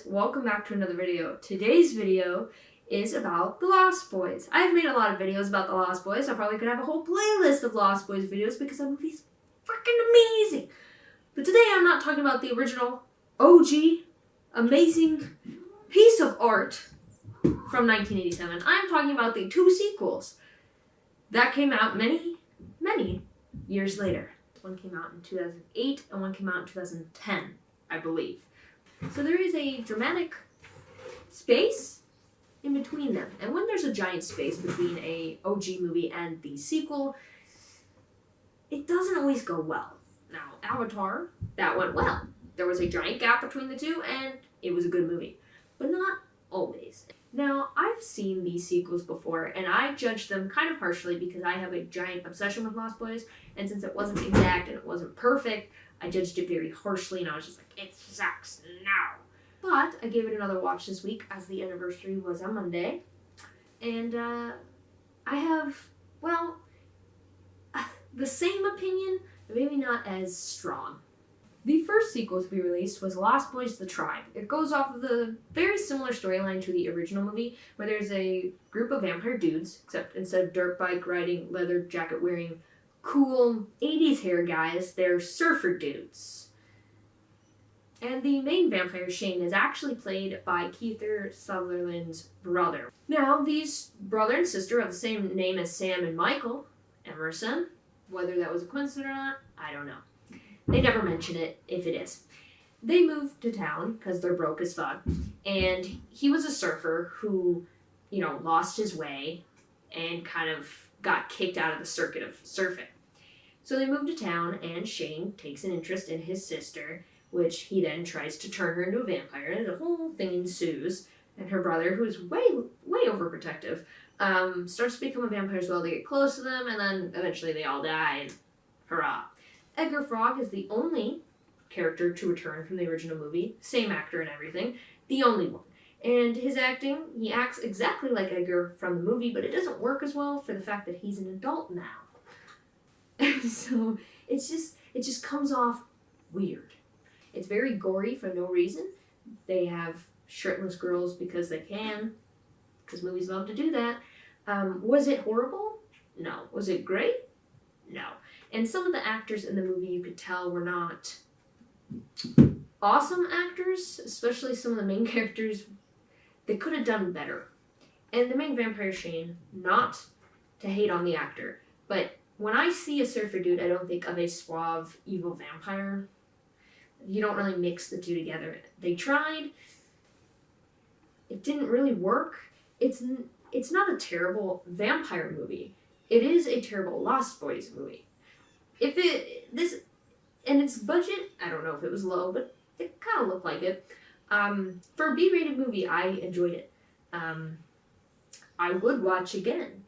welcome back to another video. Today's video is about The Lost Boys. I've made a lot of videos about The Lost Boys. I probably could have a whole playlist of Lost Boys videos because that movie's freaking amazing. But today I'm not talking about the original, OG, amazing piece of art from 1987. I'm talking about the two sequels that came out many years later. One came out in 2008 and one came out in 2010, I believe. So there is a dramatic space in between them. And when there's a giant space between a OG movie and the sequel, it doesn't always go well. Now, Avatar, that went well. There was a giant gap between the two and it was a good movie. But not always. Now, I've seen these sequels before, and I judged them kind of harshly because I have a giant obsession with Lost Boys, and since it wasn't exact and it wasn't perfect, I judged it very harshly, and I was just like, it sucks now. But I gave it another watch this week, as the anniversary was on Monday, and I have, well, the same opinion, but maybe not as strong. The first sequel to be released was Lost Boys: The Tribe. It goes off of the very similar storyline to the original movie, where there's a group of vampire dudes, except instead of dirt bike riding, leather jacket wearing, cool 80s hair guys, they're surfer dudes. And the main vampire, Shane, is actually played by Kiefer Sutherland's brother. Now, these brother and sister have the same name as Sam and Michael Emerson. Whether that was a coincidence or not, I don't know. They never mention it, if it is. They moved to town because they're broke as fuck, and he was a surfer who, lost his way and kind of got kicked out of the circuit of surfing. So they moved to town, and Shane takes an interest in his sister, which he then tries to turn her into a vampire, and the whole thing ensues. And her brother, who is way overprotective, starts to become a vampire as well. They get close to them, and then eventually they all die, and hurrah. Edgar Frog is the only character to return from the original movie, same actor and everything, the only one. And his acting, he acts exactly like Edgar from the movie, but it doesn't work as well for the fact that he's an adult now. So it just comes off weird. It's very gory for no reason. They have shirtless girls because they can, because movies love to do that. Was it horrible? No. Was it great? No. And some of the actors in the movie you could tell were not awesome actors, especially some of the main characters. They could have done better. And the main vampire, Shane, not to hate on the actor, but when I see a surfer dude, I don't think of a suave, evil vampire. You don't really mix the two together. They tried. It didn't really work. It's not a terrible vampire movie. It is a terrible Lost Boys movie. And its budget, I don't know if it was low, but it kind of looked like it. For a B-rated movie, I enjoyed it. I would watch again.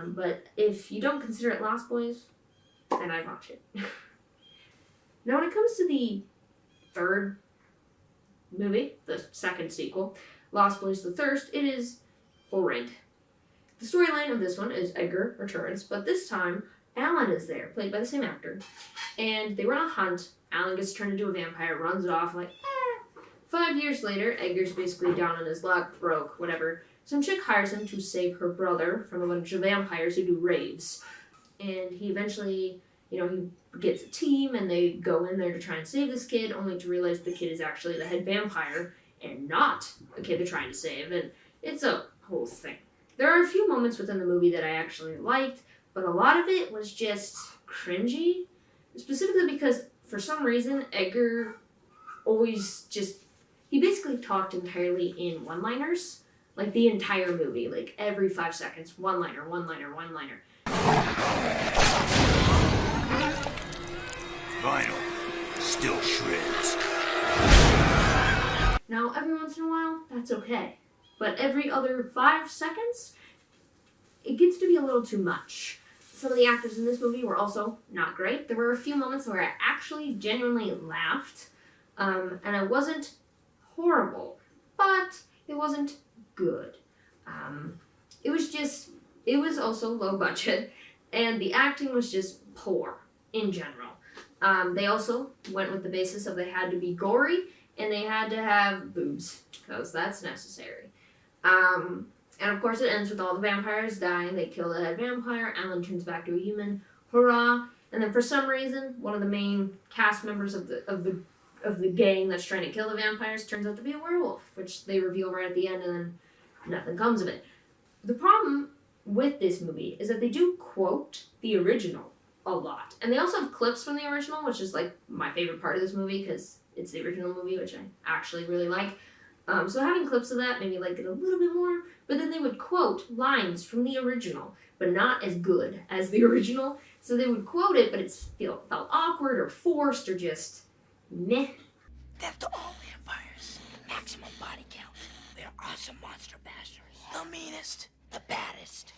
But if you don't consider it Lost Boys, then I'd watch it. Now, when it comes to the third movie, the second sequel, Lost Boys: The Thirst, it is horrid. The storyline of this one is Edgar returns, but this time Alan is there, played by the same actor, and they were on a hunt. Alan gets turned into a vampire, runs off, 5 years later, Edgar's basically down on his luck, broke, whatever. Some chick hires him to save her brother from a bunch of vampires who do raves. And he eventually, he gets a team, and they go in there to try and save this kid, only to realize the kid is actually the head vampire, and not the kid they're trying to save, and it's a whole thing. There are a few moments within the movie that I actually liked, but a lot of it was just cringy, specifically because, for some reason, Edgar always he basically talked entirely in one-liners, the entire movie, every 5 seconds, one-liner. Vinyl still shreds. Now, every once in a while, that's okay, but every other 5 seconds, it gets to be a little too much. Some of the actors in this movie were also not great. There were a few moments where I actually genuinely laughed, and it wasn't horrible, but it wasn't good. It was also low budget, and the acting was just poor in general. They also went with the basis of they had to be gory, and they had to have boobs, because that's necessary. And of course it ends with all the vampires dying. They kill the head vampire, Alan turns back to a human, hurrah! And then for some reason, one of the main cast members of the gang that's trying to kill the vampires turns out to be a werewolf, which they reveal right at the end, and then nothing comes of it. The problem with this movie is that they do quote the original a lot. And they also have clips from the original, which is like my favorite part of this movie because it's the original movie, which I actually really like. So having clips of that made me like it a little bit more, but then they would quote lines from the original, but not as good as the original. So they would quote it, but it felt awkward or forced or just meh. Death to all vampires. Maximum body count. They're awesome monster bashers. The meanest. The baddest.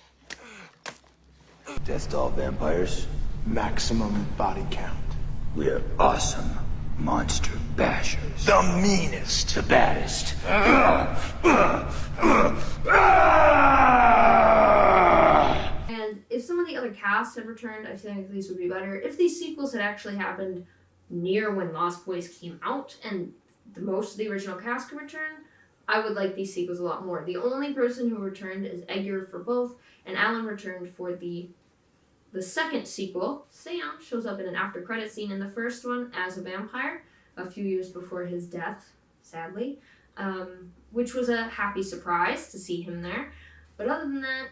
Death to all vampires. Maximum body count. We're awesome monster bashers. The meanest. The baddest. And if some of the other cast had returned, I think these would be better. If these sequels had actually happened near when Lost Boys came out and most of the original cast could return, I would like these sequels a lot more. The only person who returned is Edgar for both, and Alan returned for the second sequel. Sam shows up in an after credit scene in the first one as a vampire a few years before his death, sadly, which was a happy surprise to see him there. But other than that,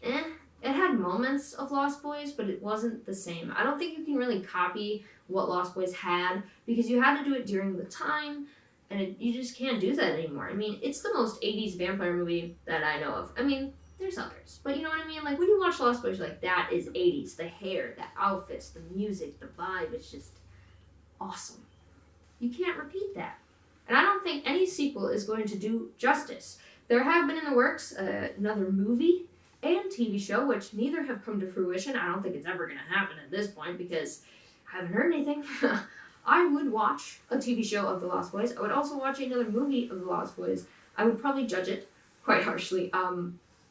it had moments of Lost Boys, but it wasn't the same. I don't think you can really copy what Lost Boys had because you had to do it during the time, and you just can't do that anymore. I mean, it's the most 80s vampire movie that I know of. I mean, there's others, but you know what I mean? Like, when you watch Lost Boys, you're like, that is 80s. The hair, the outfits, the music, the vibe, it's just awesome. You can't repeat that. And I don't think any sequel is going to do justice. There have been in the works another movie and TV show, which neither have come to fruition. I don't think it's ever going to happen at this point because I haven't heard anything. I would watch a TV show of The Lost Boys. I would also watch another movie of The Lost Boys. I would probably judge it quite harshly.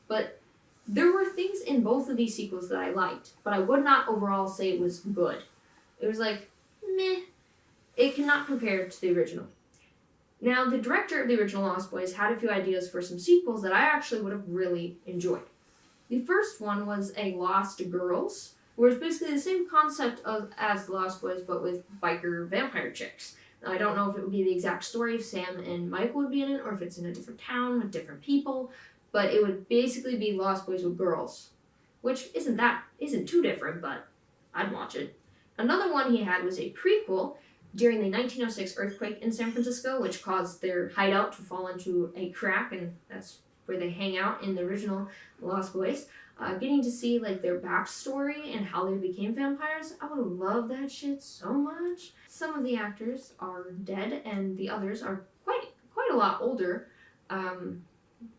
But there were things in both of these sequels that I liked, but I would not overall say it was good. It was like, meh. It cannot compare to the original. Now, the director of the original Lost Boys had a few ideas for some sequels that I actually would have really enjoyed. The first one was a Lost Girls, where it's basically the same concept as The Lost Boys, but with biker vampire chicks. Now, I don't know if it would be the exact story if Sam and Mike would be in it, or if it's in a different town with different people, but it would basically be Lost Boys with girls, which isn't too different, but I'd watch it. Another one he had was a prequel during the 1906 earthquake in San Francisco, which caused their hideout to fall into a crack, and that's where they hang out in the original Lost Boys. Getting to see like their backstory and how they became vampires, I would love that shit so much. Some of the actors are dead, and the others are quite a lot older.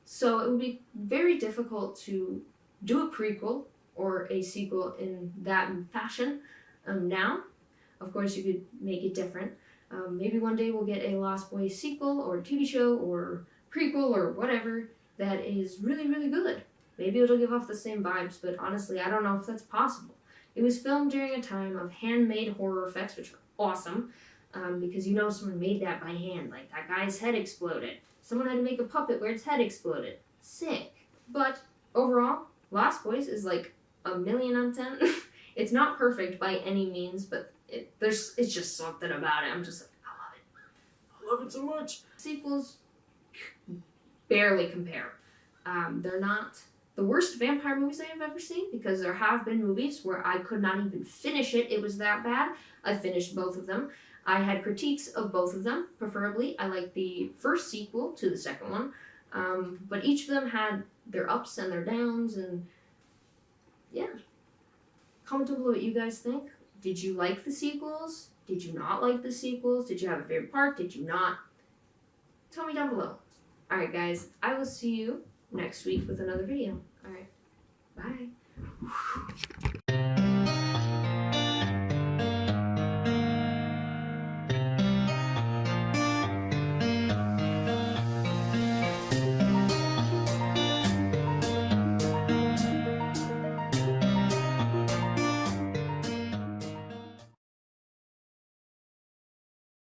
So it would be very difficult to do a prequel or a sequel in that fashion now. Of course, you could make it different. Maybe one day we'll get a Lost Boys sequel or TV show or prequel or whatever that is really, really good. Maybe it'll give off the same vibes, but honestly, I don't know if that's possible. It was filmed during a time of handmade horror effects, which are awesome, because you know someone made that by hand. Like, that guy's head exploded. Someone had to make a puppet where its head exploded. Sick. But overall, Lost Boys is like a 1,000,000 out of 10. It's not perfect by any means, but it's just something about it. I'm just like, I love it. I love it so much. Sequels barely compare. They're not the worst vampire movies I have ever seen, because there have been movies where I could not even finish it. It was that bad. I finished both of them. I had critiques of both of them, preferably. I liked the first sequel to the second one, but each of them had their ups and their downs, and yeah. Comment down below what you guys think. Did you like the sequels? Did you not like the sequels? Did you have a favorite part? Did you not? Tell me down below. Alright guys, I will see you next week with another video. Alright, bye.